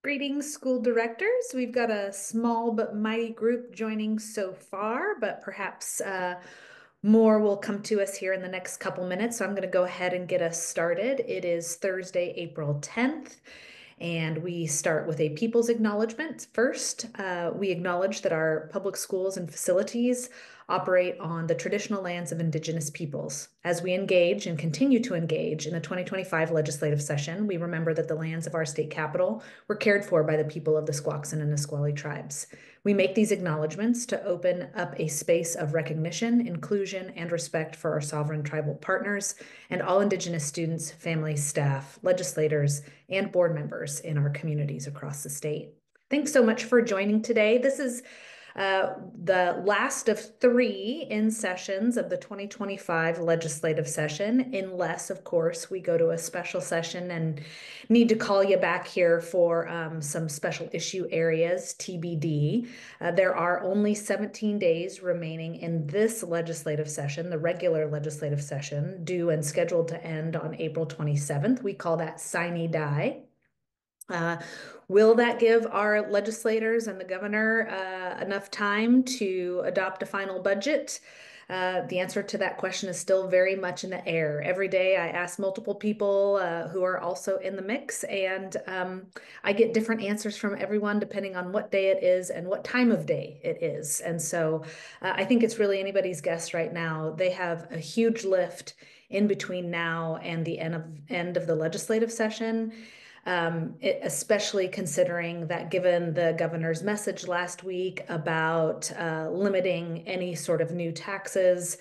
Greetings, school directors. We've got a small but mighty group joining so far, but perhaps more will come to us here in the next couple minutes. So I'm going to go ahead and get us started. It is Thursday, April 10th. And we start with a people's acknowledgement. First, we acknowledge that our public schools and facilities operate on the traditional lands of Indigenous peoples. As we engage and continue to engage in the 2025 legislative session, we remember that the lands of our state capital were cared for by the people of the Squaxin and Nisqually tribes. We make these acknowledgments to open up a space of recognition, inclusion, and respect for our sovereign tribal partners and all Indigenous students, families, staff, legislators, and board members in our communities across the state. Thanks so much for joining today. This is the last of 3 InSessions of the 2025 legislative session, unless, of course, we go to a special session and need to call you back here for some special issue areas, TBD. There are only 17 days remaining in this legislative session, the regular legislative session, due and scheduled to end on April 27th. We call that sine die. Will that give our legislators and the governor enough time to adopt a final budget? The answer to that question is still very much in the air. Every day I ask multiple people who are also in the mix, and I get different answers from everyone depending on what day it is and what time of day it is. And so I think it's really anybody's guess right now. They have a huge lift in between now and the end of the legislative session. Especially considering that given the governor's message last week about limiting any sort of new taxes,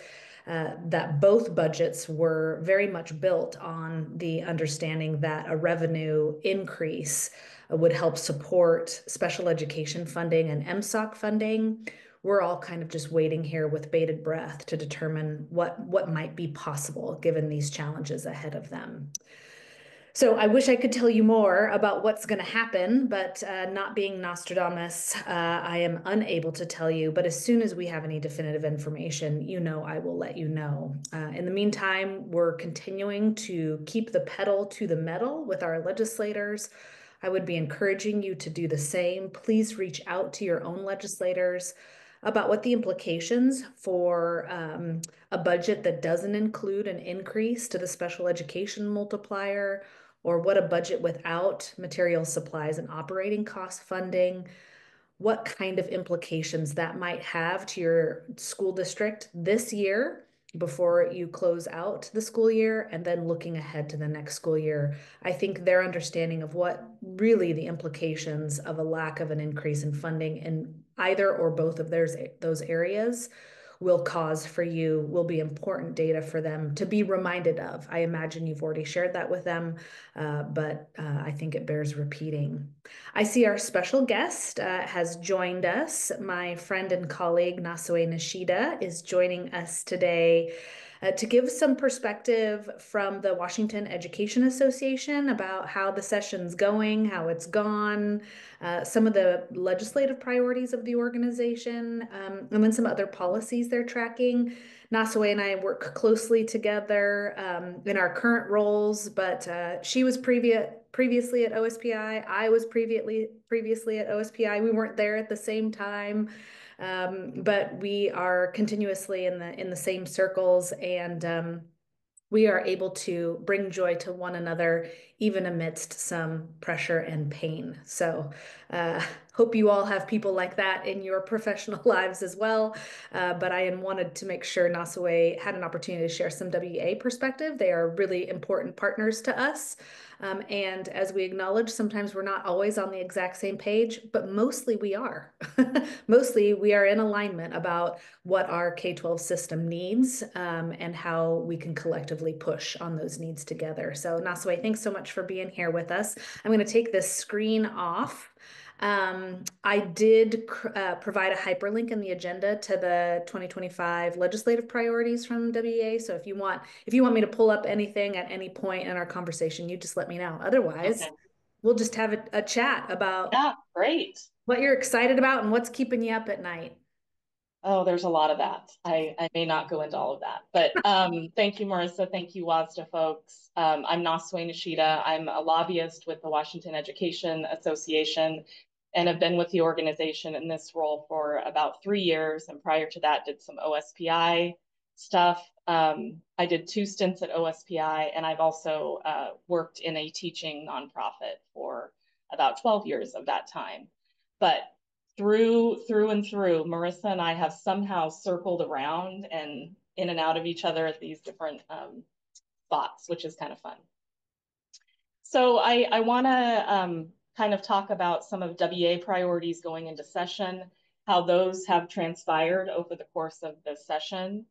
that both budgets were very much built on the understanding that a revenue increase would help support special education funding and MSOC funding. We're all kind of just waiting here with bated breath to determine what might be possible given these challenges ahead of them. So I wish I could tell you more about what's going to happen, but not being Nostradamus, I am unable to tell you. But as soon as we have any definitive information, I will let you know. In the meantime, we're continuing to keep the pedal to the metal with our legislators. I would be encouraging you to do the same. Please reach out to your own legislators about what the implications for a budget that doesn't include an increase to the special education multiplier, or what a budget without material supplies and operating cost funding, what kind of implications that might have to your school district this year before you close out the school year, and then looking ahead to the next school year. I think their understanding of what really the implications of a lack of an increase in funding in either or both of those areas will be important data for them to be reminded of. I imagine you've already shared that with them, but I think it bears repeating. I see our special guest has joined us. My friend and colleague, Nasue Nashida, is joining us today to give some perspective from the Washington Education Association about how the session's going, how it's gone, some of the legislative priorities of the organization, and then some other policies they're tracking. Nasue and I work closely together in our current roles, but she was previously at OSPI. I was previously at OSPI. We weren't there at the same time, but we are continuously in the same circles, and we are able to bring joy to one another, even amidst some pressure and pain. So hope you all have people like that in your professional lives as well. But I wanted to make sure Nasue had an opportunity to share some WEA perspective. They are really important partners to us. And as we acknowledge, sometimes we're not always on the exact same page, but mostly we are. Mostly we are in alignment about what our K-12 system needs, and how we can collectively push on those needs together. So Nasue, thanks so much for being here with us. I'm going to take this screen off. I did provide a hyperlink in the agenda to the 2025 legislative priorities from WEA. So if you want me to pull up anything at any point in our conversation, you just let me know. Otherwise, Okay. we'll just have a chat about Yeah, great. what you're excited about and what's keeping you up at night. Oh, there's a lot of that. I may not go into all of that, but thank you, Marissa. Thank you, WSSDA folks. I'm Nasue Nashida. I'm a lobbyist with the Washington Education Association and have been with the organization in this role for about 3 years. And prior to that, did some OSPI stuff. I did 2 stints at OSPI, and I've also worked in a teaching nonprofit for about 12 years of that time. But through and through, Marissa and I have somehow circled around and in and out of each other at these different spots, which is kind of fun. So I want to kind of talk about some of WA priorities going into session, how those have transpired over the course of the session,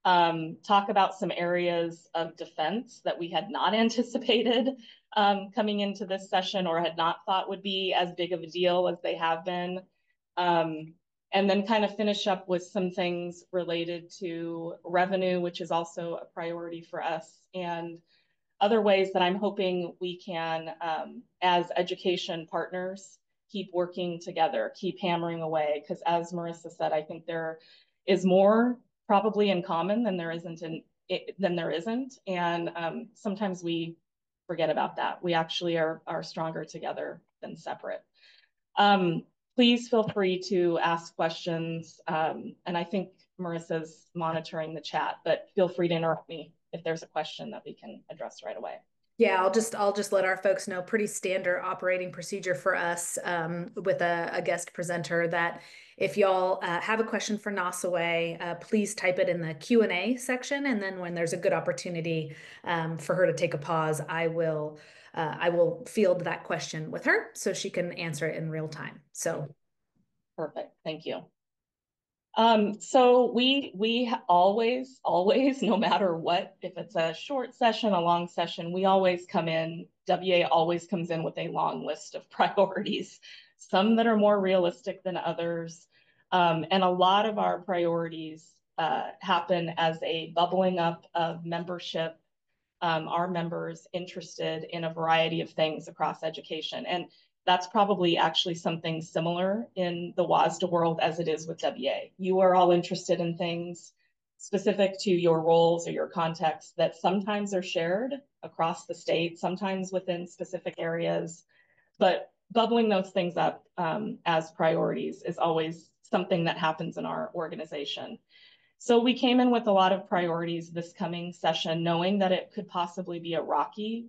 talk about some areas of defense that we had not anticipated coming into this session or had not thought would be as big of a deal as they have been. And then kind of finish up with some things related to revenue, which is also a priority for us, and other ways that I'm hoping we can, as education partners, keep working together, keep hammering away. Because as Marissa said, I think there is more probably in common than there isn't and sometimes we forget about that. We actually are stronger together than separate. Please feel free to ask questions. And I think Marissa's monitoring the chat, but feel free to interrupt me if there's a question that we can address right away. Yeah, I'll just let our folks know, pretty standard operating procedure for us with a guest presenter, that if y'all have a question for Nasue, please type it in the Q&A section, and then when there's a good opportunity for her to take a pause, I will field that question with her so she can answer it in real time. So perfect, thank you. So we always, no matter what, if it's a short session, a long session, we always come in, WA always comes in with a long list of priorities, some that are more realistic than others. And a lot of our priorities happen as a bubbling up of membership, our members interested in a variety of things across education. And that's probably actually something similar in the WSSDA world as it is with WA. You are all interested in things specific to your roles or your context that sometimes are shared across the state, sometimes within specific areas, but bubbling those things up as priorities is always something that happens in our organization. So we came in with a lot of priorities this coming session, knowing that it could possibly be a rocky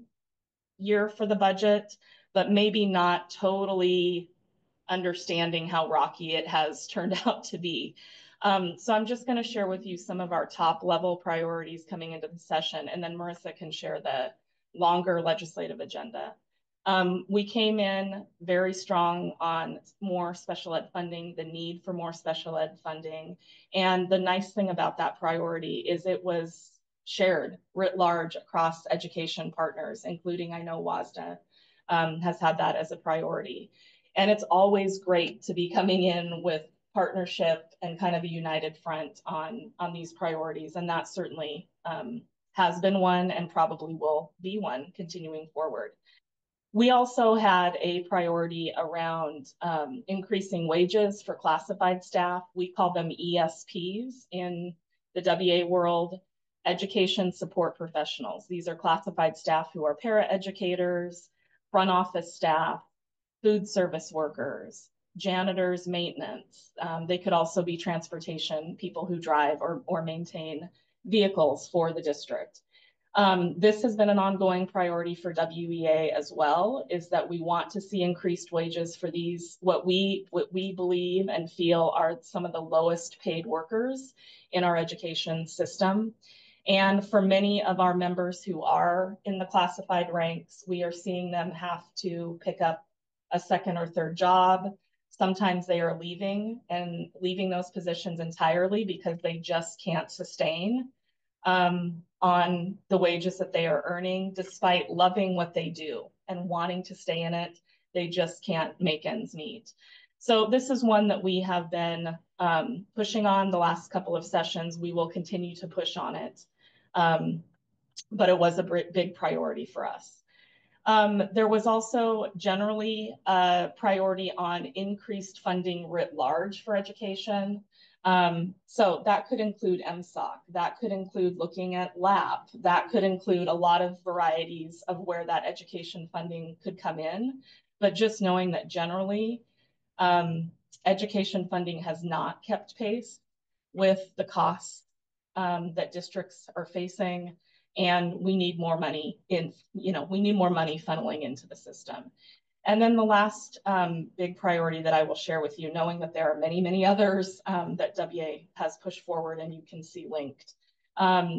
year for the budget, but maybe not totally understanding how rocky it has turned out to be. So I'm just going to share with you some of our top level priorities coming into the session, and then Marissa can share the longer legislative agenda. We came in very strong on more special ed funding, the need for more special ed funding. And the nice thing about that priority is it was shared writ large across education partners, including, I know WSSDA has had that as a priority. And it's always great to be coming in with partnership and kind of a united front on these priorities. And that certainly has been one and probably will be one continuing forward. We also had a priority around increasing wages for classified staff. We call them ESPs in the WA world, education support professionals. These are classified staff who are paraeducators, front office staff, food service workers, janitors, maintenance. They could also be transportation, people who drive or maintain vehicles for the district. This has been an ongoing priority for WEA as well, is that we want to see increased wages for these, what we believe and feel are some of the lowest paid workers in our education system. And for many of our members who are in the classified ranks, we are seeing them have to pick up a second or third job. Sometimes they are leaving those positions entirely because they just can't sustain on the wages that they are earning, despite loving what they do and wanting to stay in it. They just can't make ends meet. So this is one that we have been pushing on the last couple of sessions. We will continue to push on it. But it was a big priority for us. There was also generally a priority on increased funding writ large for education. So that could include MSOC, that could include looking at lab, that could include a lot of varieties of where that education funding could come in. But just knowing that generally, education funding has not kept pace with the costs that districts are facing, and we need more money we need more money funneling into the system. And then the last big priority that I will share with you, knowing that there are many, many others that WA has pushed forward and you can see linked,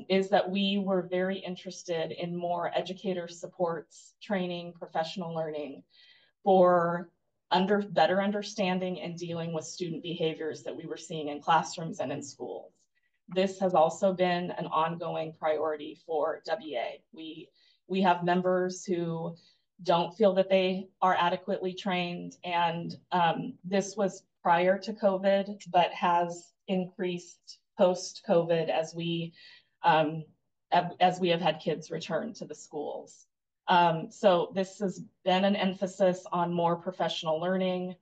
is that we were very interested in more educator supports, training, professional learning for better understanding and dealing with student behaviors that we were seeing in classrooms and in schools. This has also been an ongoing priority for WA. We have members who don't feel that they are adequately trained, and this was prior to COVID, but has increased post-COVID as we have had kids return to the schools. So this has been an emphasis on more professional learning,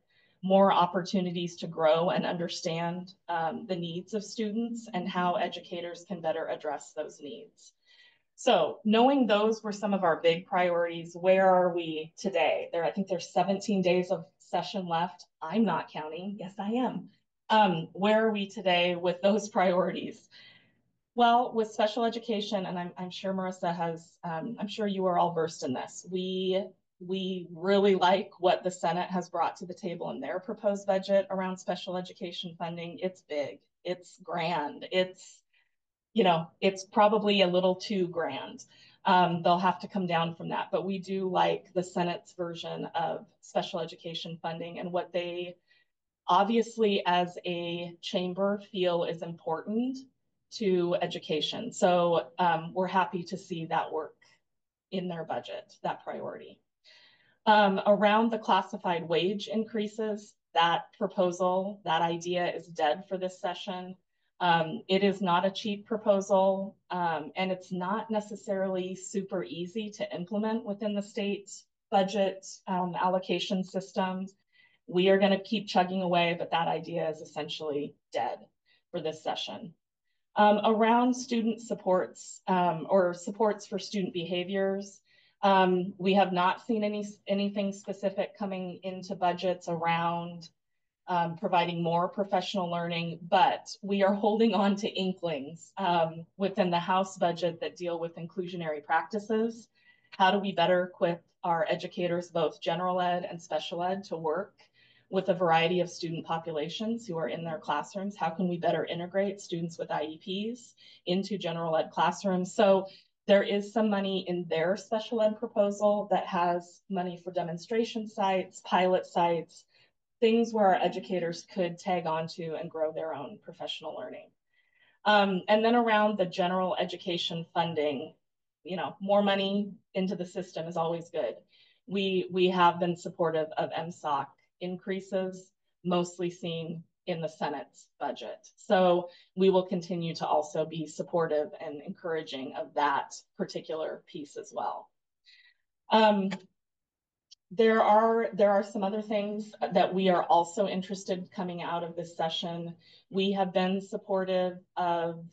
more opportunities to grow and understand the needs of students and how educators can better address those needs. So knowing those were some of our big priorities, where are we today? I think there's 17 days of session left. I'm not counting. Yes, I am. Where are we today with those priorities? Well, with special education, and I'm sure Marissa has, I'm sure you are all versed in this. We really like what the Senate has brought to the table in their proposed budget around special education funding. It's big, it's grand, it's probably a little too grand. They'll have to come down from that, but we do like the Senate's version of special education funding and what they obviously as a chamber feel is important to education. So we're happy to see that work in their budget, that priority. Around the classified wage increases, that proposal, that idea is dead for this session. It is not a cheap proposal, and it's not necessarily super easy to implement within the state budget allocation systems. We are going to keep chugging away, but that idea is essentially dead for this session. Around student supports or supports for student behaviors, we have not seen anything specific coming into budgets around providing more professional learning, but we are holding on to inklings within the House budget that deal with inclusionary practices. How do we better equip our educators, both general ed and special ed, to work with a variety of student populations who are in their classrooms? How can we better integrate students with IEPs into general ed classrooms? So there is some money in their special ed proposal that has money for demonstration sites, pilot sites, things where our educators could tag onto and grow their own professional learning. And then around the general education funding, more money into the system is always good. We have been supportive of MSOC increases, mostly seen in the Senate's budget. So we will continue to also be supportive and encouraging of that particular piece as well. There are some other things that we are also interested coming out of this session. We have been supportive of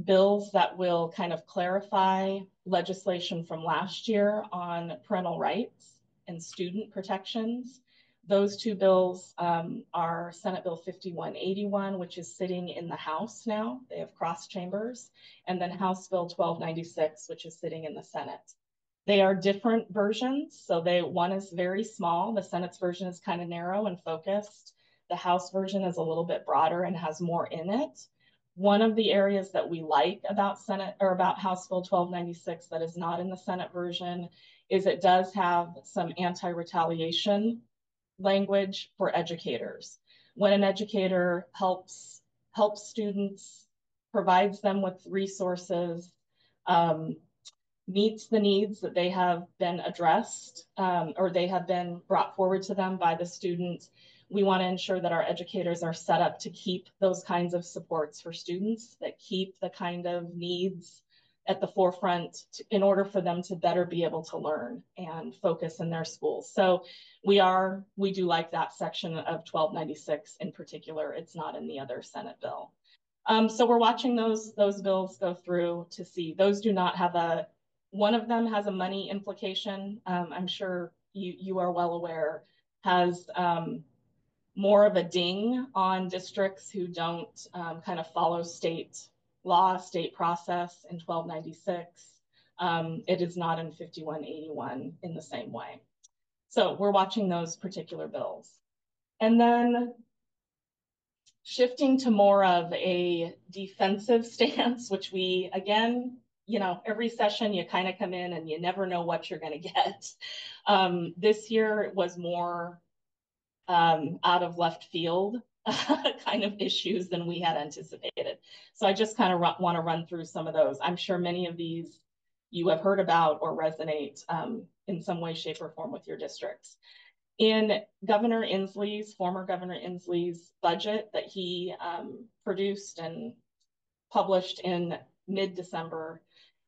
bills that will kind of clarify legislation from last year on parental rights and student protections. Those two bills are Senate Bill 5181, which is sitting in the House now. They have cross chambers, and then House Bill 1296, which is sitting in the Senate. They are different versions. So one is very small. The Senate's version is kind of narrow and focused. The House version is a little bit broader and has more in it. One of the areas that we like about House Bill 1296 that is not in the Senate version is it does have some anti-retaliation language for educators. When an educator helps students, provides them with resources, meets the needs that they have been addressed or they have been brought forward to them by the students, we want to ensure that our educators are set up to keep those kinds of supports for students, that keep the kind of needs at the forefront in order for them to better be able to learn and focus in their schools. So we do like that section of 1296 in particular. It's not in the other Senate bill. So we're watching those bills go through to see. Those do not have one of them has a money implication. I'm sure you are well aware, has more of a ding on districts who don't kind of follow state law, state process in 1296. It is not in 5181 in the same way. So we're watching those particular bills. And then shifting to more of a defensive stance, which we, again, every session you kind of come in and you never know what you're going to get. This year it was more out of left field kind of issues than we had anticipated. So I just kind of want to run through some of those. I'm sure many of these you have heard about or resonate in some way, shape, or form with your districts. In former Governor Inslee's budget that he produced and published in mid-December,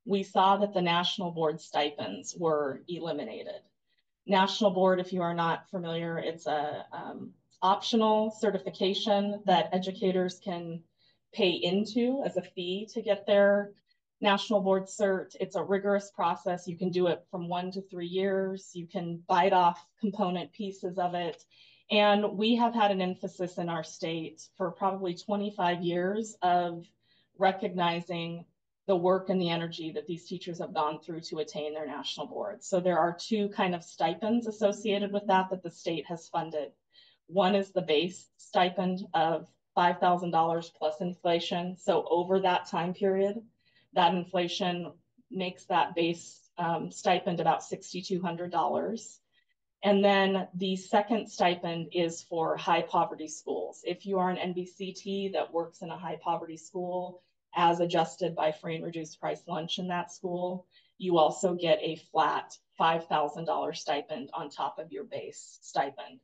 we saw that the national board stipends were eliminated. National Board, if you are not familiar, it's a optional certification that educators can pay into as a fee to get their National Board cert. It's a rigorous process. You can do it from 1 to 3 years. You can bite off component pieces of it. And we have had an emphasis in our state for probably 25 years of recognizing the work and the energy that these teachers have gone through to attain their national boards. So there are two kind of stipends associated with that the state has funded. One is the base stipend of $5,000 plus inflation. So over that time period, that inflation makes that base stipend about $6,200. And then the second stipend is for high poverty schools. If you are an NBCT that works in a high poverty school, as adjusted by free and reduced price lunch in that school, you also get a flat $5,000 stipend on top of your base stipend.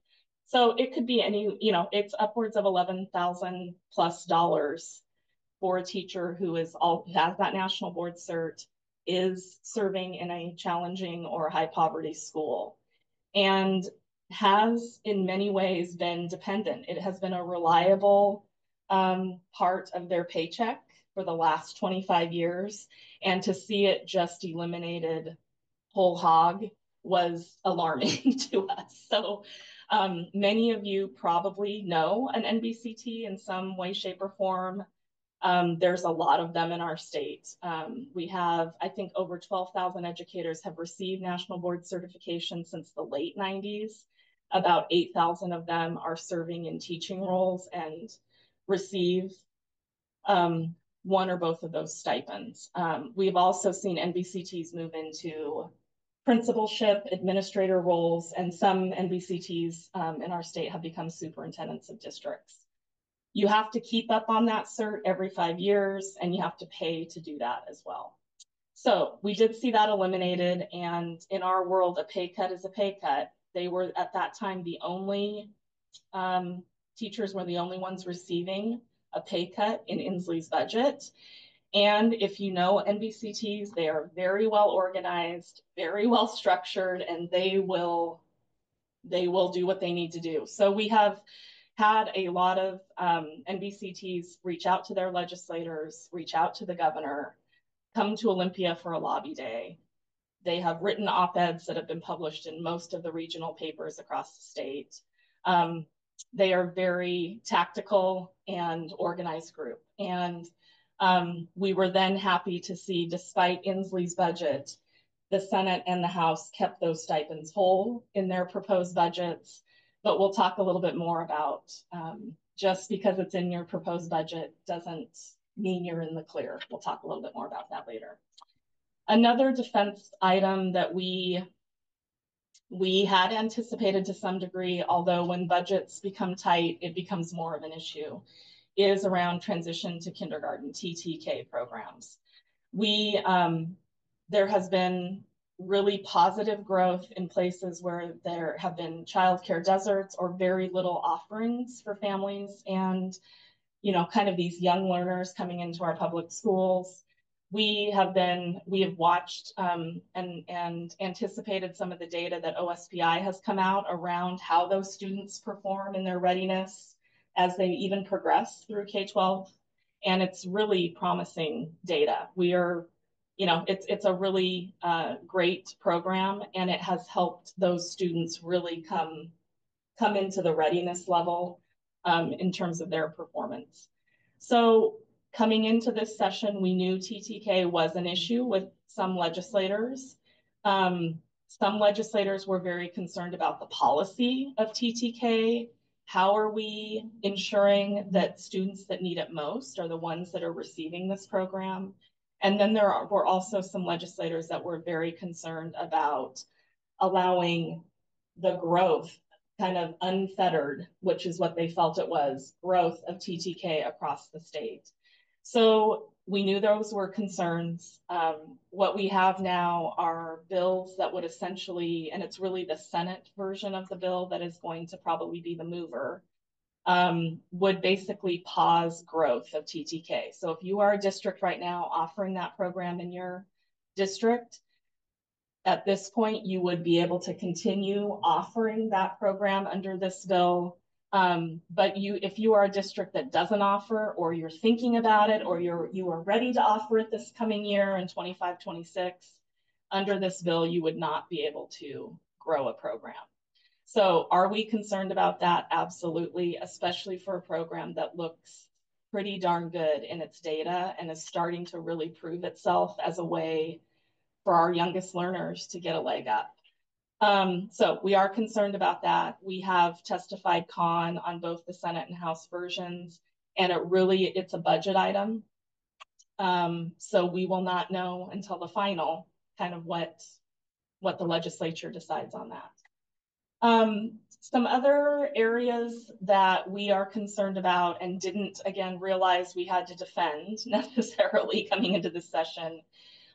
So it could be it's upwards of $11,000 plus for a teacher who has that national board cert, is serving in a challenging or high poverty school, and has in many ways been dependent. It has been a reliable part of their paycheck for the last 25 years. And to see it just eliminated whole hog was alarming to us. So many of you probably know an NBCT in some way, shape, or form. There's a lot of them in our state. We have, I think, over 12,000 educators have received National Board certification since the late 90s. About 8,000 of them are serving in teaching roles and receive one or both of those stipends. We've also seen NBCTs move into principalship, administrator roles, and some NBCTs in our state have become superintendents of districts. You have to keep up on that cert every 5 years, and you have to pay to do that as well. So we did see that eliminated, and in our world, a pay cut is a pay cut. They were at that time the only teachers were the only ones receiving a pay cut in Inslee's budget. And if you know NBCTs, they are very well organized, very well structured, and they will do what they need to do. So we have had a lot of NBCTs reach out to their legislators, reach out to the governor, come to Olympia for a lobby day. They have written op-eds that have been published in most of the regional papers across the state. They are very tactical and organized group. And we were then happy to see, despite Inslee's budget, the Senate and the House kept those stipends whole in their proposed budgets. But we'll talk a little bit more about just because it's in your proposed budget doesn't mean you're in the clear. We'll talk a little bit more about that later. Another defense item that we had anticipated to some degree, although when budgets become tight, it becomes more of an issue, is around transition to kindergarten, TTK programs. There has been really positive growth in places where there have been childcare deserts or very little offerings for families and, kind of these young learners coming into our public schools. we have watched and anticipated some of the data that OSPI has come out around how those students perform in their readiness as they even progress through K-12. And it's really promising data. We are, it's a really great program, and it has helped those students really come into the readiness level in terms of their performance. So coming into this session, we knew TTK was an issue with some legislators. Some legislators were very concerned about the policy of TTK. How are we ensuring that students that need it most are the ones that are receiving this program? And then were also some legislators that were very concerned about allowing the growth, kind of unfettered, which is what they felt it was, growth of TTK across the state. So we knew those were concerns. What we have now are bills that would essentially, and it's really the Senate version of the bill that is going to probably be the mover, would basically pause growth of TTK. So if you are a district right now offering that program in your district, at this point, you would be able to continue offering that program under this bill. But if you are a district that doesn't offer, or you're thinking about it, or you are ready to offer it this coming year in 25-26, under this bill, you would not be able to grow a program. So are we concerned about that? Absolutely, especially for a program that looks pretty darn good in its data and is starting to really prove itself as a way for our youngest learners to get a leg up. So we are concerned about that. We have testified on both the Senate and House versions, and it's a budget item. So we will not know until the final kind of what the legislature decides on that. Some other areas that we are concerned about and didn't, again, realize we had to defend necessarily coming into this session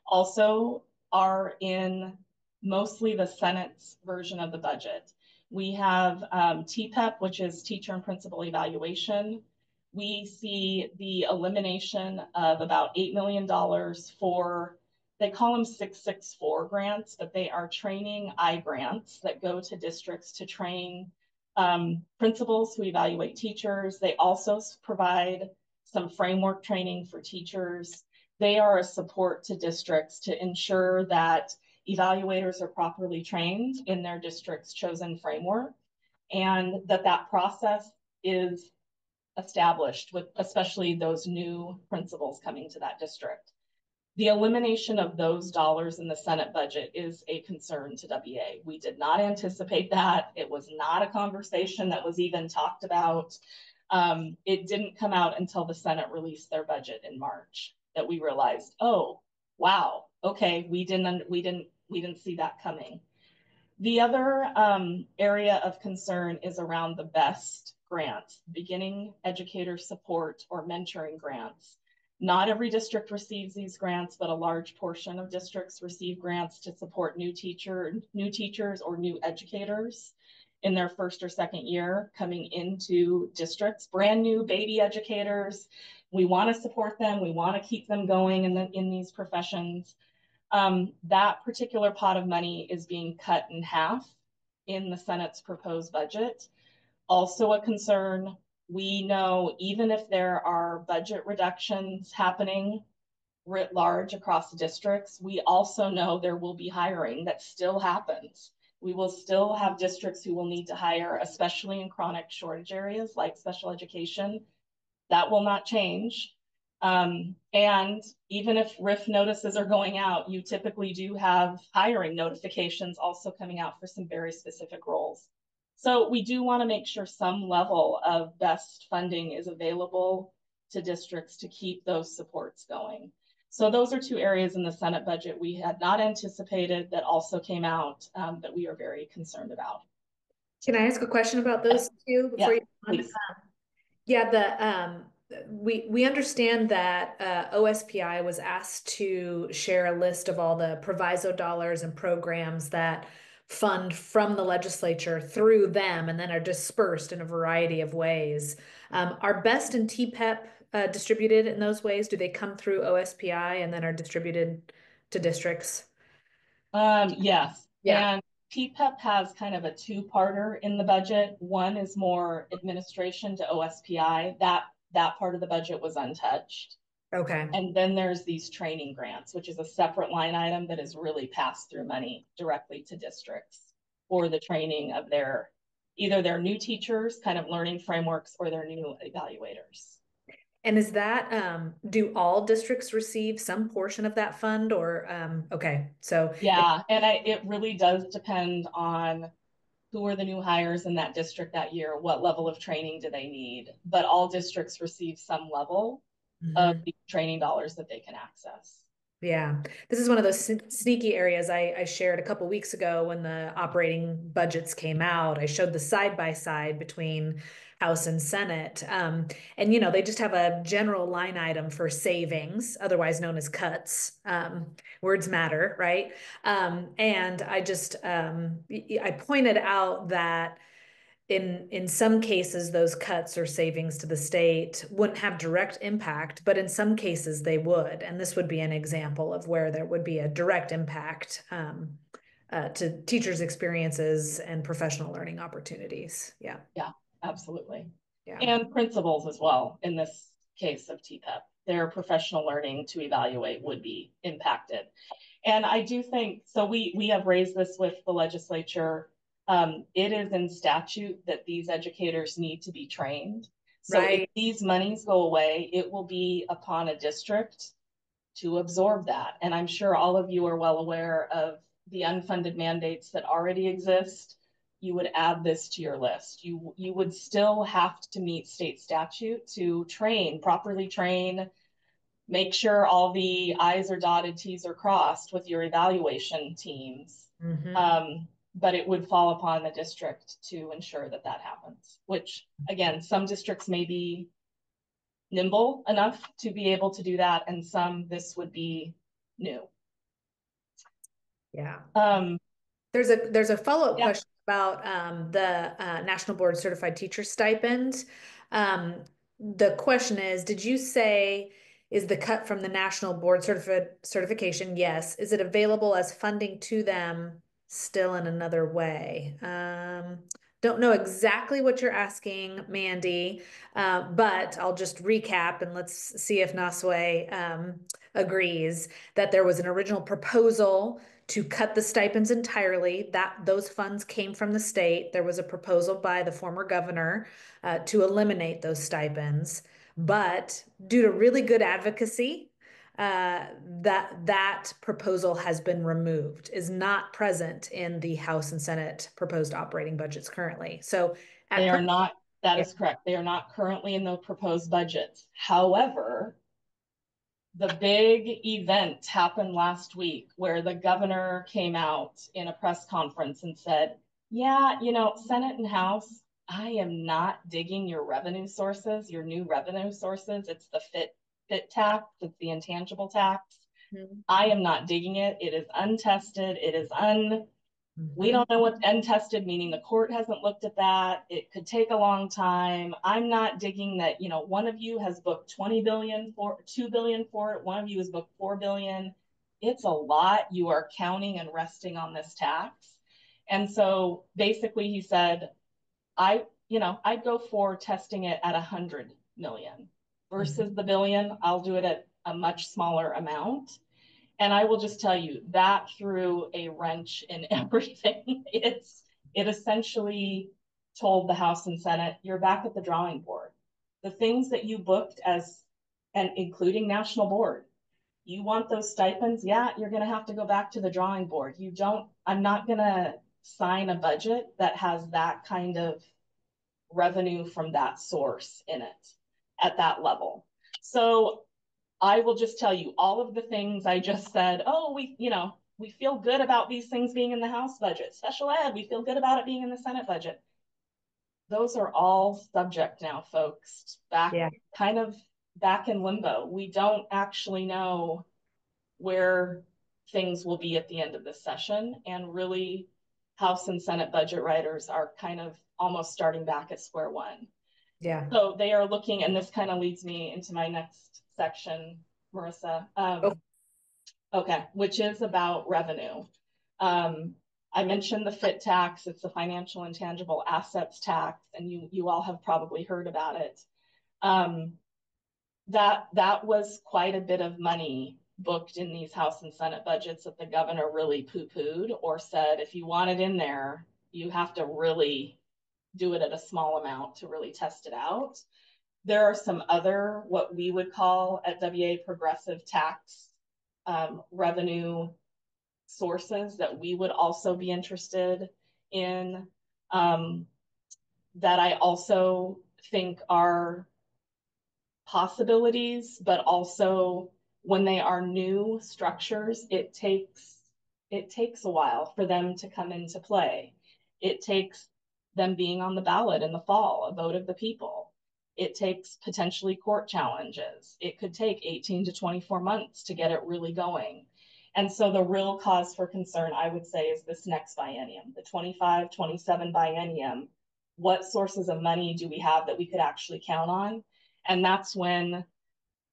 also are in mostly the Senate's version of the budget. We have TPEP, which is teacher and principal evaluation. We see the elimination of about $8 million for, they call them 664 grants, but they are training I-grants that go to districts to train principals who evaluate teachers. They also provide some framework training for teachers. They are a support to districts to ensure that evaluators are properly trained in their district's chosen framework, and that process is established with especially those new principals coming to that district. The elimination of those dollars in the Senate budget is a concern to WA. We did not anticipate that. It was not a conversation that was even talked about. It didn't come out until the Senate released their budget in March that we realized, oh, wow, okay, we didn't see that coming. The other area of concern is around the BEST grants, beginning educator support or mentoring grants. Not every district receives these grants, but a large portion of districts receive grants to support new teachers or new educators in their first or second year coming into districts, brand new baby educators. We want to support them. We want to keep them going in these professions. That particular pot of money is being cut in half in the Senate's proposed budget. Also a concern. We know even if there are budget reductions happening writ large across districts, we also know there will be hiring that still happens. We will still have districts who will need to hire, especially in chronic shortage areas like special education. That will not change. And even if RIF notices are going out, you typically do have hiring notifications also coming out for some very specific roles. So we do want to make sure some level of BEST funding is available to districts to keep those supports going. So those are two areas in the Senate budget we had not anticipated that also came out that we are very concerned about. Can I ask a question about those two before you move on? Yeah, we understand that OSPI was asked to share a list of all the proviso dollars and programs that fund from the legislature through them and then are dispersed in a variety of ways. Are BEST and TPEP distributed in those ways? Do they come through OSPI and then are distributed to districts? Yes. Yeah. And PPEP has kind of a two-parter in the budget. One is more administration to OSPI. That part of the budget was untouched. Okay. And then there's these training grants, which is a separate line item that is really passed through money directly to districts for the training of either their new teachers, kind of learning frameworks, or their new evaluators. And is that, do all districts receive some portion of that fund or, okay, so Yeah, and it really does depend on who are the new hires in that district that year, what level of training do they need, but all districts receive some level of Mhm. the training dollars that they can access. Yeah, this is one of those sneaky areas I shared a couple weeks ago when the operating budgets came out. I showed the side by side between House and Senate. And they just have a general line item for savings, otherwise known as cuts. Words matter, right? And I pointed out that in some cases, those cuts or savings to the state wouldn't have direct impact, but in some cases they would. And this would be an example of where there would be a direct impact to teachers' experiences and professional learning opportunities. Yeah. Yeah, absolutely. Yeah. And principals as well in this case of TPEP. Their professional learning to evaluate would be impacted. And I do think, so we have raised this with the legislature. It is in statute that these educators need to be trained. So if Right. these monies go away, it will be upon a district to absorb that. And I'm sure all of you are well aware of the unfunded mandates that already exist. You would add this to your list. You would still have to meet state statute to properly train, make sure all the I's are dotted, T's are crossed with your evaluation teams. Mm-hmm. But it would fall upon the district to ensure that that happens, which again, some districts may be nimble enough to be able to do that, and some this would be new. Yeah. Um, There's a follow-up yeah, question about the National Board Certified Teacher Stipend. The question is, did you say is the cut from the National Board certification? Yes. Is it available as funding to them still in another way? Don't know exactly what you're asking, Mandy, but I'll just recap and let's see if Nasue agrees that there was an original proposal to cut the stipends entirely. That those funds came from the state. There was a proposal by the former governor to eliminate those stipends, but due to really good advocacy, that proposal has been removed, is not present in the House and Senate proposed operating budgets currently. So at they are present, not, that yeah, is correct. They are not currently in the proposed budgets. However, the big event happened last week where the governor came out in a press conference and said, yeah, Senate and House, I am not digging your revenue sources, your new revenue sources. It's the fit tax, it's the intangible tax. Mhm. I am not digging it. It is untested. It is we Mhm. don't know what's untested, meaning the court hasn't looked at that. It could take a long time. I'm not digging that, one of you has booked 20 billion for 2 billion for it. One of you has booked 4 billion. It's a lot. You are counting and resting on this tax. And so basically he said, I'd go for testing it at 100 million versus Mhm. the billion. I'll do it at a much smaller amount. And I will just tell you that threw a wrench in everything. It essentially told the House and Senate, you're back at the drawing board. The things that you booked and including National Board, you want those stipends? Yeah, you're going to have to go back to the drawing board. I'm not going to sign a budget that has that kind of revenue from that source in it at that level. So I will just tell you all of the things I just said. Oh, we feel good about these things being in the House budget. Special ed, we feel good about it being in the Senate budget. Those are all subject now, folks. Yeah. Kind of back in limbo. We don't actually know where things will be at the end of this session. And really, House and Senate budget writers are kind of almost starting back at square one. Yeah. So they are looking, and this kind of leads me into my next section, Marissa. Oh, Okay, which is about revenue. Um, I mentioned the FIT tax. It's the financial intangible assets tax, and you all have probably heard about it. Um, that was quite a bit of money booked in these House and Senate budgets that the governor really poo-pooed or said, if you want it in there, you have to really do it at a small amount to really test it out. There are some other, what we would call at WA progressive tax revenue sources that we would also be interested in, um, that I also think are possibilities, but also when they are new structures, it takes a while for them to come into play. It takes them being on the ballot in the fall, a vote of the people. It takes potentially court challenges. It could take 18 to 24 months to get it really going. And so the real cause for concern, I would say, is this next biennium, the 25-27 biennium. What sources of money do we have that we could actually count on? And that's when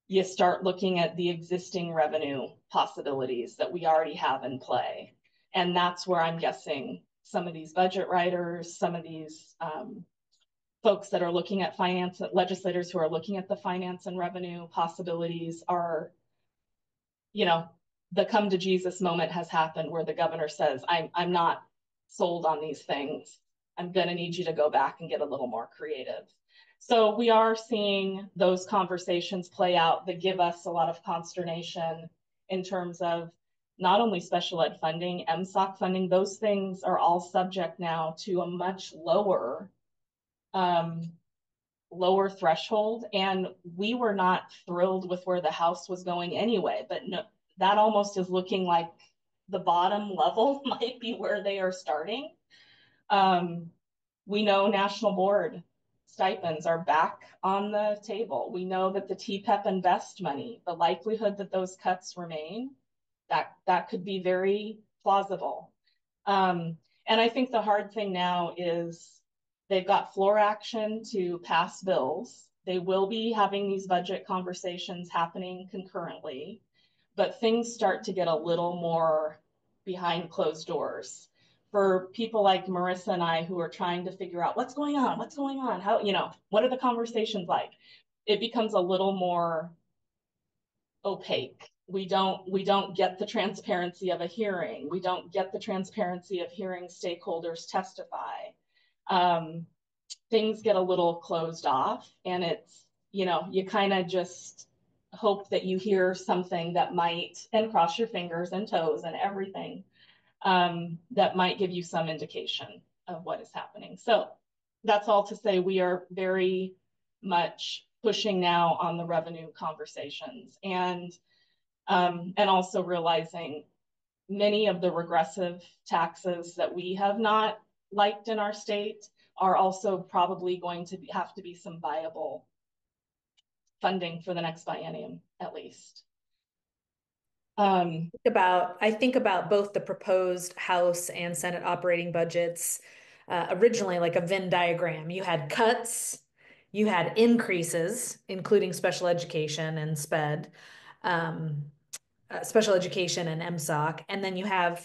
you start looking at the existing revenue possibilities that we already have in play. And that's where I'm guessing some of these budget writers, some of these folks that are looking at finance, legislators who are looking at the finance and revenue possibilities are, you know, the come to Jesus moment has happened where the governor says, I'm not sold on these things. I'm going to need you to go back and get a little more creative. So we are seeing those conversations play out that give us a lot of consternation in terms of not only special ed funding, MSOC funding, those things are all subject now to a much um, lower threshold. And we were not thrilled with where the House was going anyway, but no, that almost is looking like the bottom level might be where they are starting. Um, we know national board stipends are back on the table. We know that the TPEP invest money, the likelihood that those cuts remain, that could be very plausible. Um, and I think the hard thing now is they've got floor action to pass bills. They will be having these budget conversations happening concurrently, but things start to get a little more behind closed doors for people like Marissa and I who are trying to figure out what's going on, how, what are the conversations like? It becomes a little more opaque. We don't get the transparency of a hearing. We don't get the transparency of hearing stakeholders testify. Um, Things get a little closed off, and it's, you kind of just hope that you hear something that might, and cross your fingers and toes and everything, that might give you some indication of what is happening. So that's all to say we are very much pushing now on the revenue conversations, and also realizing many of the regressive taxes that we have not liked in our state are also probably going to have to be some viable funding for the next biennium, at least. I think about both the proposed House and Senate operating budgets. Originally, like a Venn diagram, you had cuts, you had increases, including special education and SPED, um, special education and MSOC, and then you have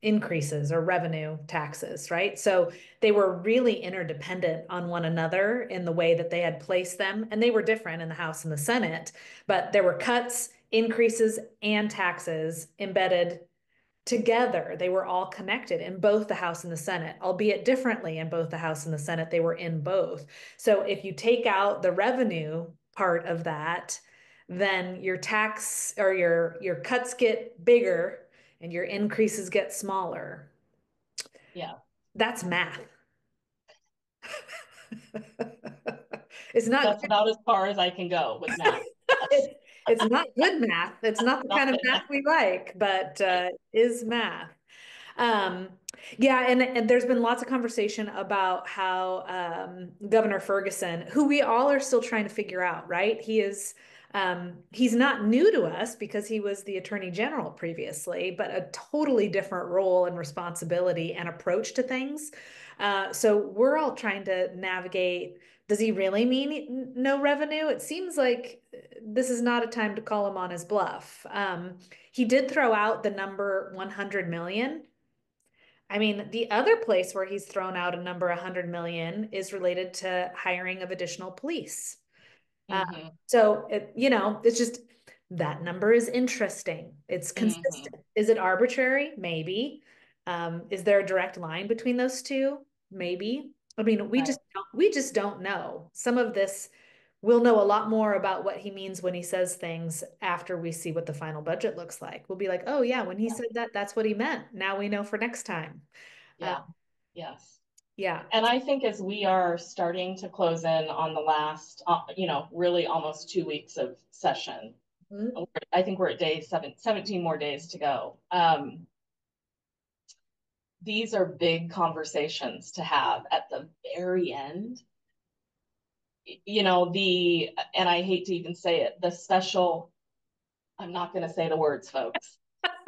increases or revenue taxes, right? So they were really interdependent on one another in the way that they had placed them, and they were different in the House and the Senate, but there were cuts, increases, and taxes embedded together. They were all connected in both the House and the Senate, albeit differently in both the House and the Senate. They were in both. So if you take out the revenue part of that, then your tax or your cuts get bigger and your increases get smaller. Yeah, That's math. It's not that's about as far as I can go with math. Yes. it's not good math. It's not the Not kind of good math math. we like, but is math. Um, yeah, and there's been lots of conversation about how Governor Ferguson, who we all are still trying to figure out, right? He is He's not new to us because he was the Attorney General previously, but a totally different role and responsibility and approach to things. So we're all trying to navigate. Does he really mean no revenue? It seems like this is not a time to call him on his bluff. He did throw out the number 100 million. I mean, the other place where he's thrown out a number 100 million is related to hiring of additional police. Mm-hmm. So it's just that number is interesting. It's Mm-hmm. consistent. Is it arbitrary? Maybe. Is there a direct line between those two? Maybe. I mean, Right. we just don't know. Some of this we'll know a lot more about what he means when he says things after we see what the final budget looks like. We'll be like, oh yeah, when he Yeah. said that, that's what he meant. Now we know for next time. Uh, Yeah. Yes. yeah. And I think as we are starting to close in on the last, really almost 2 weeks of session, Mhm. I think we're at day 17 more days to go. These are big conversations to have at the very end. And I hate to even say it, the special, I'm not going to say the words, folks.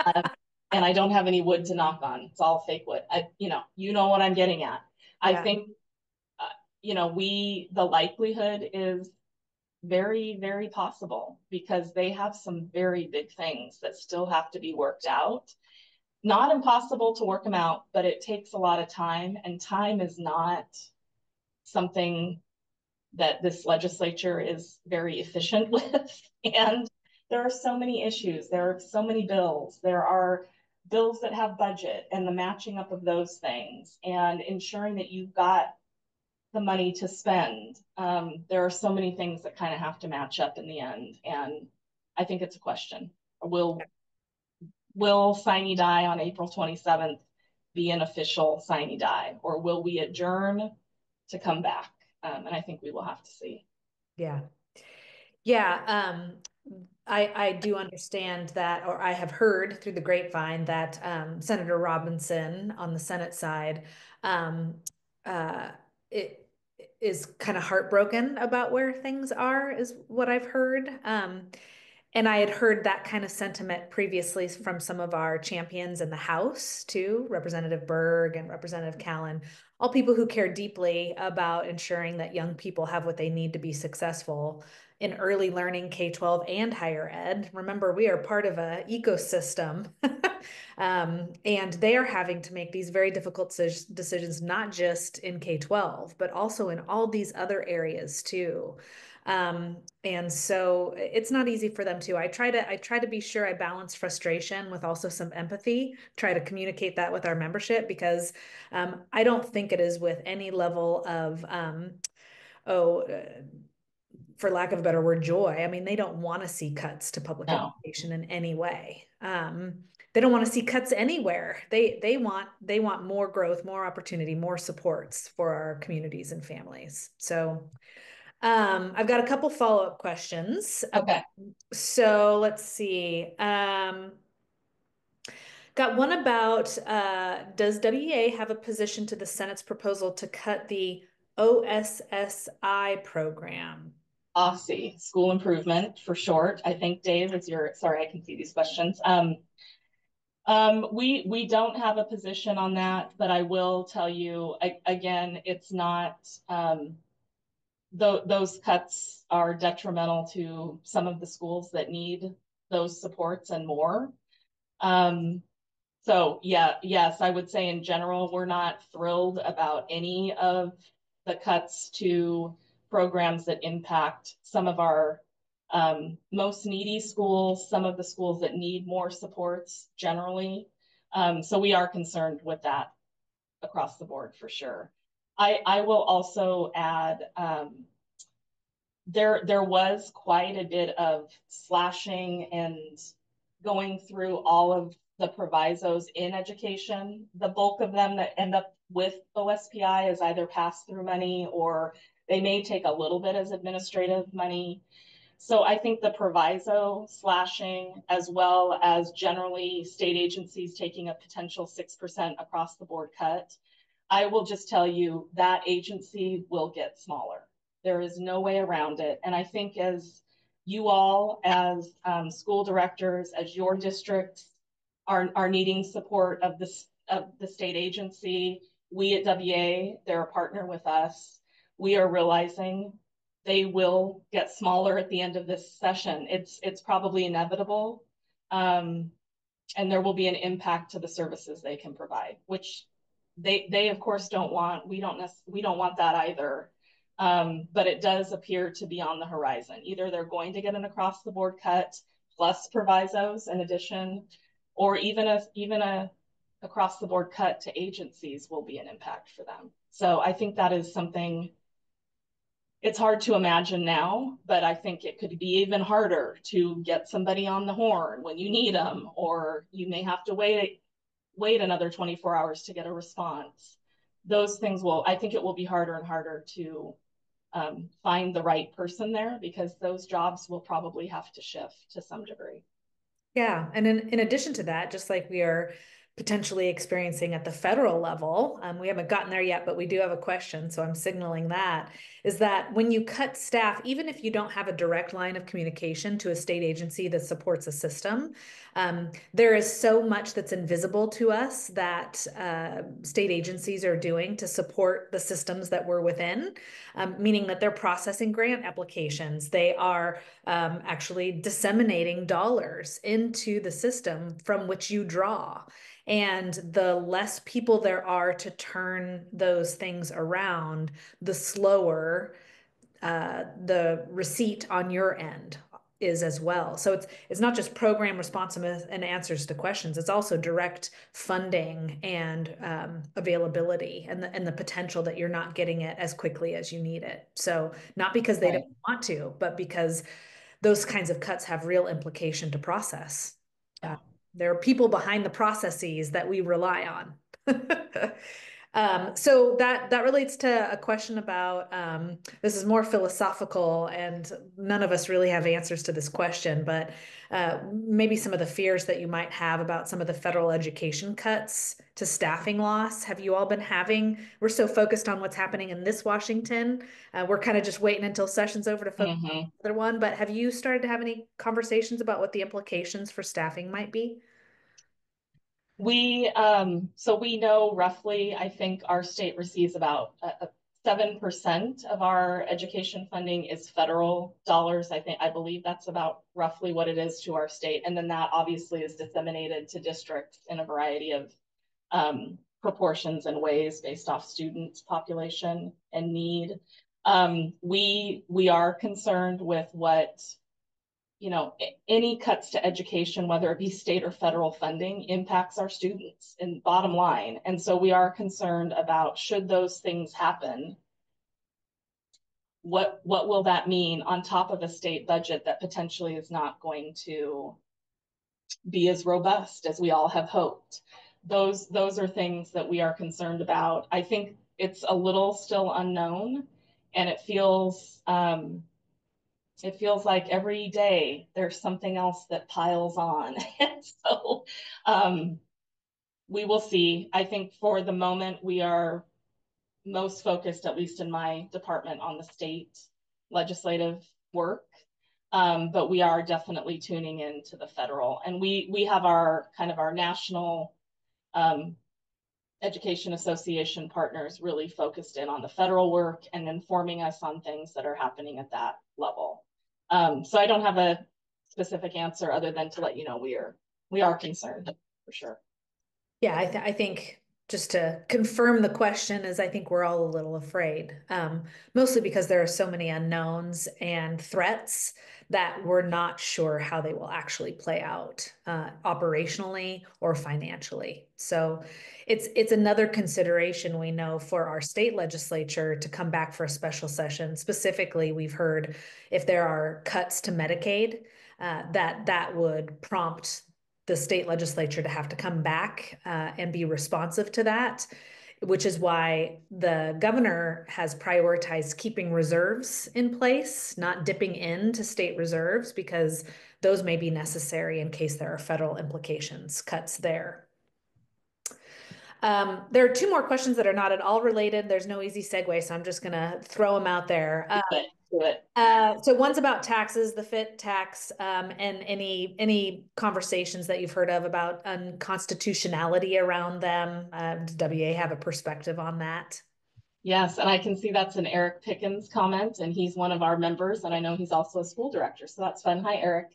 Um, and I don't have any wood to knock on. It's all fake wood. You know what I'm getting at. I Yeah. think, the likelihood is very, very possible because they have some very big things that still have to be worked out. Not impossible to work them out, but it takes a lot of time, and time is not something that this legislature is very efficient with. And there are so many issues. There are so many bills. There are bills that have budget and the matching up of those things and ensuring that you've got the money to spend. There are so many things that kind of have to match up in the end. And I think it's a question. Will Sine Die on April 27th be an official Sine Die, or will we adjourn to come back? And I think we will have to see. Yeah. Yeah, I do understand that, or I have heard through the grapevine that Senator Robinson on the Senate side, uh, it is kind of heartbroken about where things are, is what I've heard. And I had heard that kind of sentiment previously from some of our champions in the House too, Representative Berg and Representative Callan, all people who care deeply about ensuring that young people have what they need to be successful in early learning, K-12 and higher ed. Remember, we are part of an ecosystem. And they are having to make these very difficult decisions, not just in K-12, but also in all these other areas too. And so it's not easy for them too. I try to be sure I balance frustration with also some empathy, try to communicate that with our membership because I don't think it is with any level of oh for lack of a better word, joy. I mean, they don't want to see cuts to public No. education in any way. They don't want to see cuts anywhere. They want more growth, more opportunity, more supports for our communities and families. So I've got a couple follow-up questions. Okay. So let's see. Got one about does WEA have a position to the Senate's proposal to cut the OSSI program? OSSI, school improvement for short. I think Dave is sorry, I can see these questions. We don't have a position on that, but I will tell you again, it's not those cuts are detrimental to some of the schools that need those supports and more. Um, so yeah, yes, I would say in general, we're not thrilled about any of the cuts to programs that impact some of our most needy schools, some of the schools that need more supports generally. So we are concerned with that across the board for sure. I will also add there was quite a bit of slashing and going through all of the provisos in education. The bulk of them that end up with OSPI is either pass-through money or they may take a little bit as administrative money. So I think the proviso slashing, as well as generally state agencies taking a potential 6% across the board cut, I will just tell you that agency will get smaller. There is no way around it. And I think as you all as school directors, as your districts are needing support of the state agency. We at WA, they're a partner with us. We are realizing they will get smaller at the end of this session. It's probably inevitable. And there will be an impact to the services they can provide, which they of course don't want. We don't want that either. But it does appear to be on the horizon. Either they're going to get an across the board cut plus provisos in addition, or even a across the board cut to agencies will be an impact for them. So I think that is something. It's hard to imagine now, but I think it could be even harder to get somebody on the horn when you need them, or you may have to wait another 24 hours to get a response. Those things I think it will be harder and harder to find the right person there, because those jobs will probably have to shift to some degree. Yeah. And in addition to that, just like we are potentially experiencing at the federal level, we haven't gotten there yet, but we do have a question. So I'm signaling that is that when you cut staff, even if you don't have a direct line of communication to a state agency that supports a system, there is so much that's invisible to us that state agencies are doing to support the systems that we're within, meaning that they're processing grant applications. They are actually disseminating dollars into the system from which you draw. And the less people there are to turn those things around, the slower the receipt on your end is as well. So it's not just program responsiveness and answers to questions. It's also direct funding and availability and the potential that you're not getting it as quickly as you need it. So not because they Right. don't want to, but because those kinds of cuts have real implication to process. Uh, Yeah. there are people behind the processes that we rely on. So that relates to a question about this is more philosophical, and none of us really have answers to this question, but maybe some of the fears that you might have about some of the federal education cuts to staffing loss. Have you all been having? We're so focused on what's happening in this Washington. We're kind of just waiting until session's over to focus on Mm-hmm. the other one. But have you started to have any conversations about what the implications for staffing might be? So we know roughly, I think our state receives about 7% of our education funding is federal dollars. I believe that's about roughly what it is to our state. And then that obviously is disseminated to districts in a variety of proportions and ways based off student population and need. We are concerned with what, any cuts to education, whether it be state or federal funding, impacts our students in bottom line. And so we are concerned about, should those things happen, what will that mean on top of a state budget that potentially is not going to be as robust as we all have hoped? Those are things that we are concerned about. I think it's a little still unknown, and it feels like every day there's something else that piles on. And so we will see. I think for the moment, we are most focused, at least in my department, on the state legislative work. But we are definitely tuning into the federal. And we have our kind of our national education association partners really focused in on the federal work and informing us on things that are happening at that level. So I don't have a specific answer other than to let you know we are concerned for sure. Yeah, I think just to confirm the question is I think we're all a little afraid, mostly because there are so many unknowns and threats that we're not sure how they will actually play out operationally or financially. So it's another consideration we know for our state legislature to come back for a special session. Specifically, we've heard if there are cuts to Medicaid, that would prompt the state legislature to have to come back and be responsive to that, which is why the governor has prioritized keeping reserves in place, not dipping into state reserves, because those may be necessary in case there are federal implications, cuts there. There are two more questions that are not at all related. There's no easy segue, so I'm just going to throw them out there. do it. So one's about taxes, the FIT tax, and any conversations that you've heard of about unconstitutionality around them. Does WA have a perspective on that? Yes, and I can see that's an Eric Pickens comment, and he's one of our members, and I know he's also a school director, so that's fun. Hi, Eric.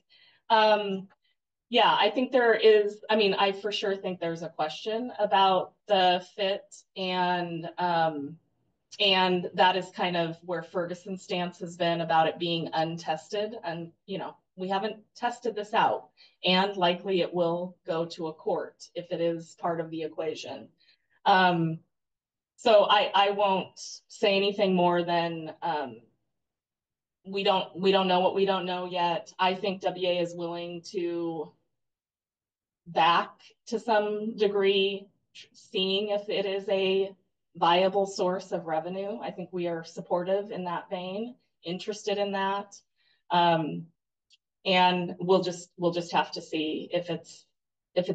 Yeah, I think there is, I mean, I for sure think there's a question about the fit, and that is kind of where Ferguson's stance has been about it being untested. And, you know, we haven't tested this out, and likely it will go to a court if it is part of the equation. So I won't say anything more than we don't know what we don't know yet. I think WA is willing to back to some degree, seeing if it is a viable source of revenue. I think we are supportive in that vein, interested in that. And we'll just have to see if it's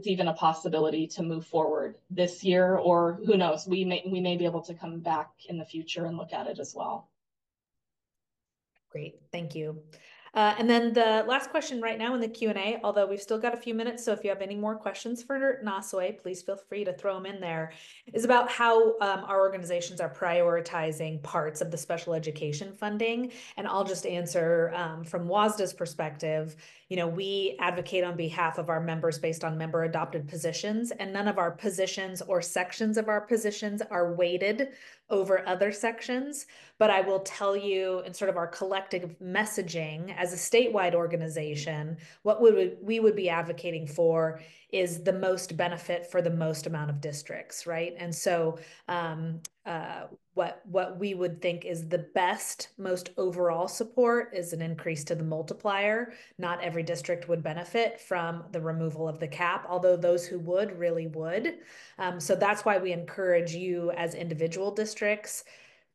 even a possibility to move forward this year, or who knows, we may be able to come back in the future and look at it as well. Great, thank you. And then the last question right now in the Q&A, although we've still got a few minutes, so if you have any more questions for Nasue, please feel free to throw them in there, is about how our organizations are prioritizing parts of the special education funding. And I'll just answer from WSSDA's perspective. You know, we advocate on behalf of our members based on member adopted positions, and none of our positions or sections of our positions are weighted over other sections. But I will tell you, in sort of our collective messaging as a statewide organization, what we would be advocating for is the most benefit for the most amount of districts, right? And so what we would think is the best, most overall support is an increase to the multiplier. Not every district would benefit from the removal of the cap, although those who would really would. So that's why we encourage you as individual districts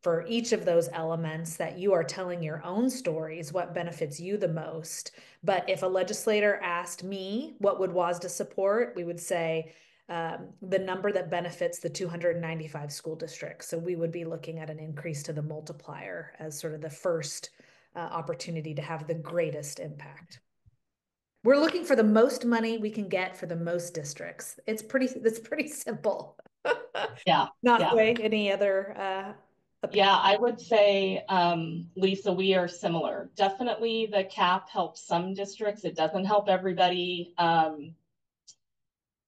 for each of those elements that you are telling your own stories, what benefits you the most. But if a legislator asked me, what would WSSDA support? We would say the number that benefits the 295 school districts. So we would be looking at an increase to the multiplier as sort of the first opportunity to have the greatest impact. We're looking for the most money we can get for the most districts. It's pretty simple. Yeah. Not Yeah. the way any other Yeah, I would say, Lisa, we are similar. Definitely the cap helps some districts. It doesn't help everybody.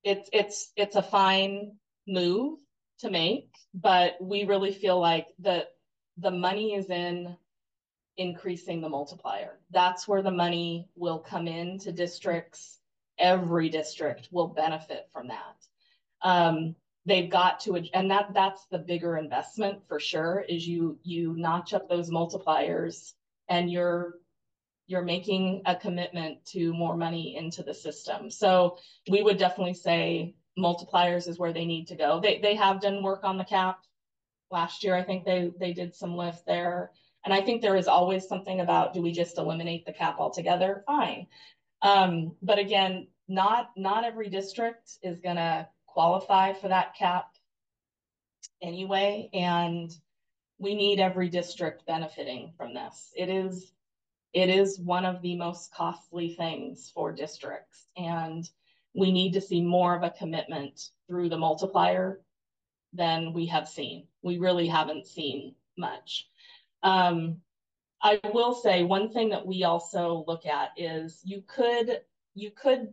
It's a fine move to make, but we really feel like the money is in increasing the multiplier. That's where the money will come into districts. Every district will benefit from that. They've got to, and that's the bigger investment for sure, is you notch up those multipliers, and you're making a commitment to more money into the system. So we would definitely say multipliers is where they need to go. They have done work on the cap last year. I think they did some lift there. And I think there is always something about, do we just eliminate the cap altogether? Fine. But again, not every district is going to qualify for that cap anyway, and we need every district benefiting from this. It is one of the most costly things for districts, and we need to see more of a commitment through the multiplier than we have seen. We really haven't seen much. I will say one thing that we also look at is you could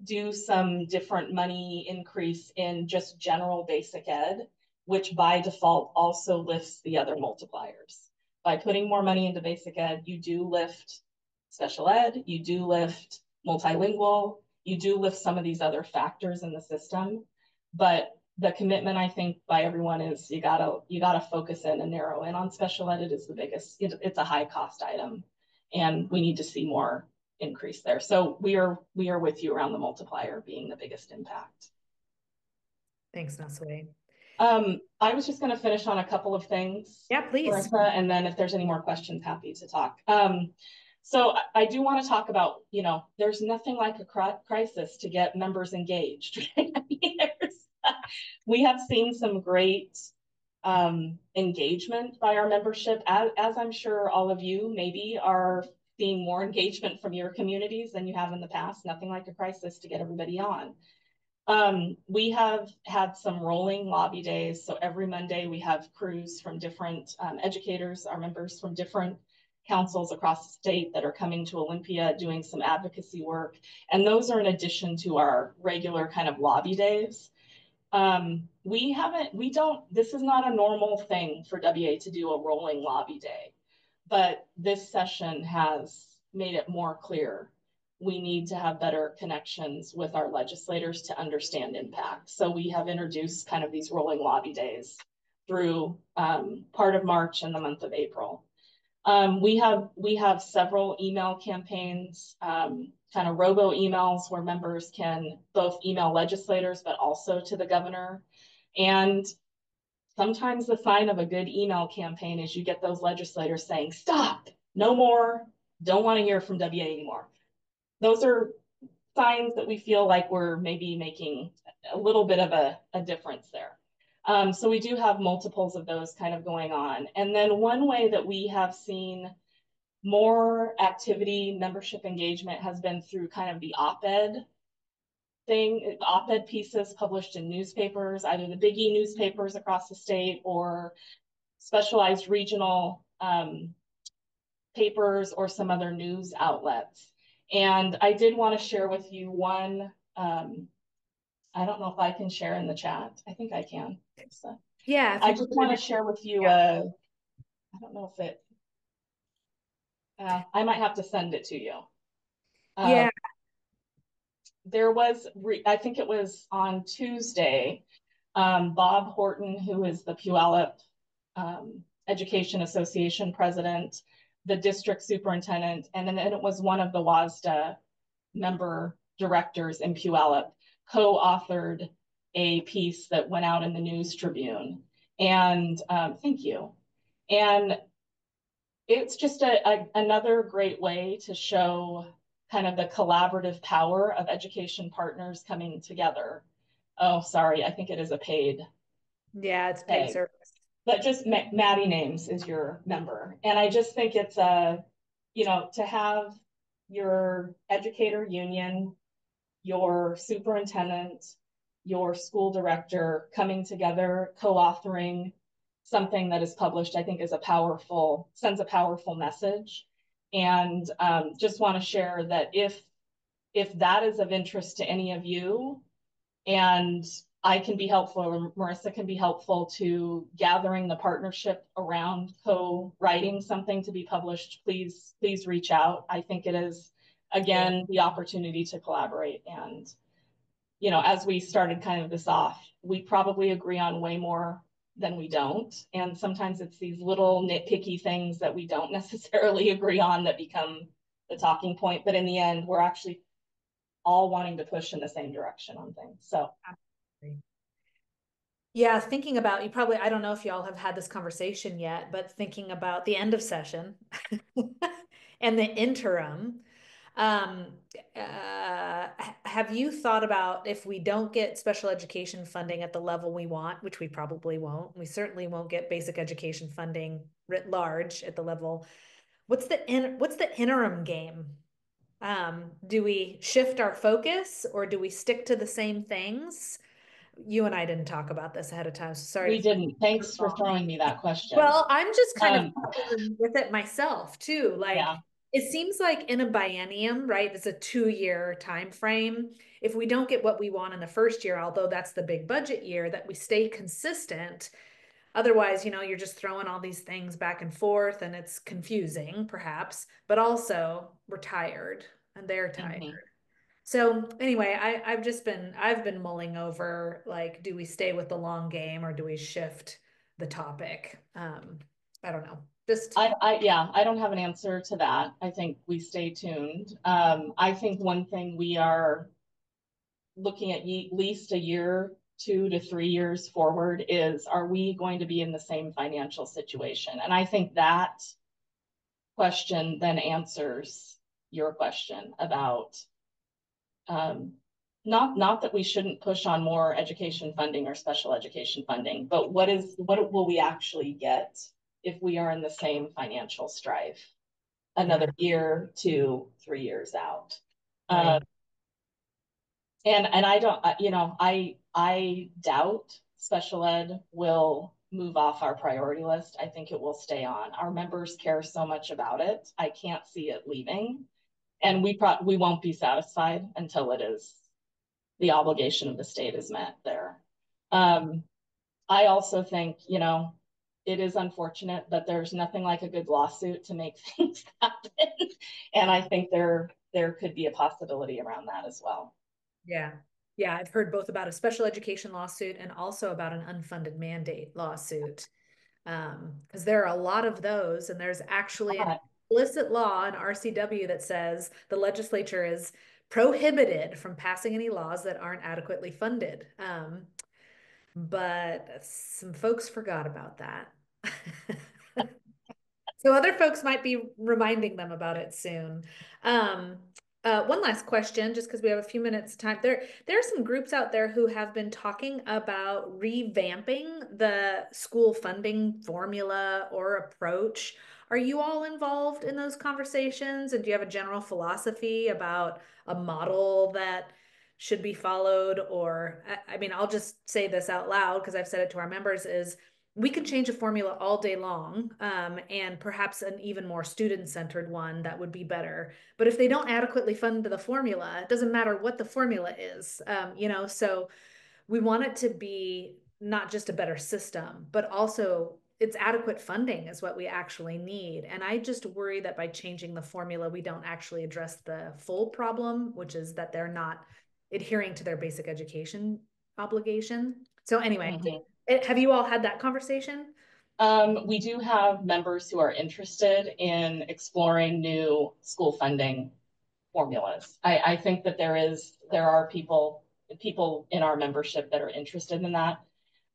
do some different money increase in just general basic ed, which by default also lifts the other multipliers. By putting more money into basic ed, you do lift special ed, you do lift multilingual, you do lift some of these other factors in the system. But the commitment, I think, by everyone is you gotta focus in and narrow in on special ed. It is the biggest, it's a high cost item, and we need to see more increase there. So we are with you around the multiplier being the biggest impact. Thanks, Nasue. I was just going to finish on a couple of things, Yeah, please. Marissa, and then if there's any more questions, happy to talk. So I do want to talk about, there's nothing like a crisis to get members engaged. Right? I mean, we have seen some great engagement by our membership, as I'm sure all of you maybe are seeing more engagement from your communities than you have in the past. Nothing like a crisis to get everybody on. We have had some rolling lobby days. So every Monday we have crews from different educators, our members from different councils across the state that are coming to Olympia doing some advocacy work. And those are in addition to our regular kind of lobby days. This is not a normal thing for WA to do a rolling lobby day, but this session has made it more clear we need to have better connections with our legislators to understand impact. So we have introduced kind of these rolling lobby days through part of March and the month of April. We have several email campaigns, kind of robo emails where members can both email legislators, but also to the governor. And sometimes the sign of a good email campaign is you get those legislators saying, stop, no more, don't want to hear from WA anymore. Those are signs that we feel like we're maybe making a little bit of a difference there. So we do have multiples of those kind of going on. And then one way that we have seen more activity, membership engagement has been through kind of the op-ed thing, op-ed pieces published in newspapers, either the biggie newspapers across the state or specialized regional papers or some other news outlets. And I did want to share with you one, I don't know if I can share in the chat. I think I can. So, Yeah. I just want to share with you, I don't know if it, I might have to send it to you. Yeah. There was, I think it was on Tuesday, Bob Horton, who is the Puyallup Education Association president, the district superintendent, and then it was one of the WSSDA member directors in Puyallup, co-authored a piece that went out in the News Tribune. And thank you. And it's just another great way to show kind of the collaborative power of education partners coming together. Oh, sorry, I think it is a paid. Yeah, it's paid service. But just Maddie Names is your member. And I just think it's to have your educator union, your superintendent, your school director coming together, co-authoring something that is published, I think sends a powerful message. And just want to share that if that is of interest to any of you, and I can be helpful, or Marissa can be helpful to gathering the partnership around co-writing something to be published, please reach out. I think it is, again, the opportunity to collaborate. And, as we started kind of this off, we probably agree on way more than we don't. And sometimes it's these little nitpicky things that we don't necessarily agree on that become the talking point. But in the end, we're actually all wanting to push in the same direction on things. So. Yeah, thinking about, I don't know if y'all have had this conversation yet, but thinking about the end of session and the interim, have you thought about if we don't get special education funding at the level we want, which we probably won't, we certainly won't get basic education funding writ large at the level, what's the interim game? Do we shift our focus or do we stick to the same things? You and I didn't talk about this ahead of time, so sorry. We didn't. Thanks for throwing me that question. Well, I'm just kind of with it myself too. Like, yeah. It seems like in a biennium, right? It's a 2-year time frame. If we don't get what we want in the first year, although that's the big budget year, that we stay consistent. Otherwise, you're just throwing all these things back and forth and it's confusing, perhaps, but also we're tired and they're tired. Mm-hmm. So anyway, I've been mulling over, like, do we stay with the long game or do we shift the topic? I don't know. I don't have an answer to that. I think we stay tuned. I think one thing we are looking at least a year, 2 to 3 years forward is, are we going to be in the same financial situation? And I think that question then answers your question about not that we shouldn't push on more education funding or special education funding, but what will we actually get if we are in the same financial strife another Yeah, year, 2, 3 years out? right. And I don't, I doubt special ed will move off our priority list. I think it will stay on. Our members care so much about it. I can't see it leaving. And we won't be satisfied until it is the obligation of the state is met there. Um, I also think, it is unfortunate, but there's nothing like a good lawsuit to make things happen. And I think there could be a possibility around that as well. Yeah. Yeah, I've heard both about a special education lawsuit and also about an unfunded mandate lawsuit. Because there are a lot of those, and there's actually an explicit law in RCW that says the legislature is prohibited from passing any laws that aren't adequately funded. But some folks forgot about that. So other folks might be reminding them about it soon. Um, one last question, just because we have a few minutes time. There are some groups out there who have been talking about revamping the school funding formula or approach. Are you all involved in those conversations? And do you have a general philosophy about a model that should be followed? Or, I mean, I'll just say this out loud because I've said it to our members is we can change a formula all day long, and perhaps an even more student-centered one that would be better. But if they don't adequately fund the formula, it doesn't matter what the formula is, so we want it to be not just a better system, but also it's adequate funding is what we actually need. And I just worry that by changing the formula, we don't actually address the full problem, which is that they're not adhering to their basic education obligation. So anyway, Mhm. have you all had that conversation? We do have members who are interested in exploring new school funding formulas. I think that there are people in our membership that are interested in that.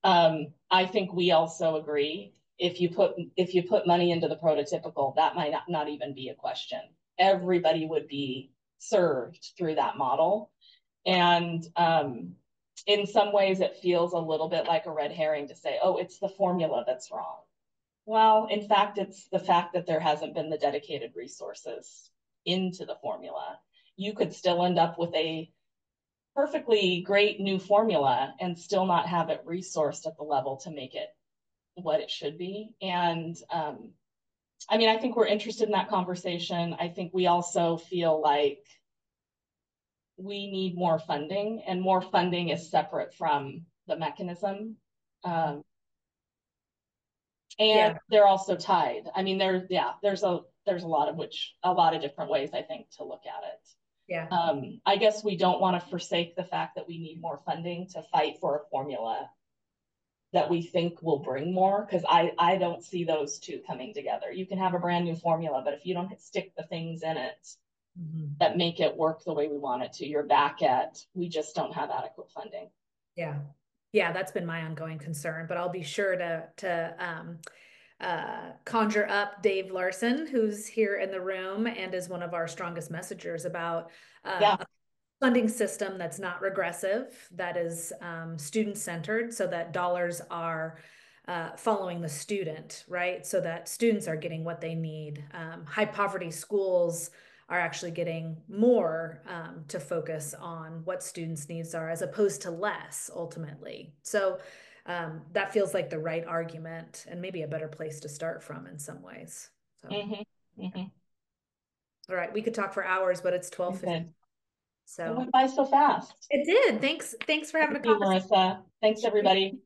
I think we also agree if you put money into the prototypical, that might not even be a question. Everybody would be served through that model. And in some ways, it feels a little bit like a red herring to say, oh, it's the formula that's wrong. Well, in fact, it's the fact that there hasn't been the dedicated resources into the formula. You could still end up with a perfectly great new formula and still not have it resourced at the level to make it what it should be. And I mean, I think we're interested in that conversation. I think we also feel like we need more funding, and more funding is separate from the mechanism. Um, and Yeah, they're also tied. I mean, there's a lot of different ways I think to look at it. yeah, I guess we don't want to forsake the fact that we need more funding to fight for a formula that we think will bring more, because I don't see those two coming together. You can have a brand new formula, but if you don't stick the things in it mhm. that make it work the way we want it to, you're back at we just don't have adequate funding. Yeah. Yeah, that's been my ongoing concern, but I'll be sure to conjure up Dave Larson, who's here in the room and is one of our strongest messengers about Yeah. a funding system that's not regressive, that is student-centered, so that dollars are following the student, right? So that students are getting what they need. High poverty schools are actually getting more to focus on what students' needs are as opposed to less ultimately. So that feels like the right argument and maybe a better place to start from in some ways. So, Mm-hmm. yeah. Mm-hmm. All right, we could talk for hours, but it's 12:50. Good. It So went by so fast. it did. Thanks for having Thank a you, conversation. Marissa. Thanks, everybody.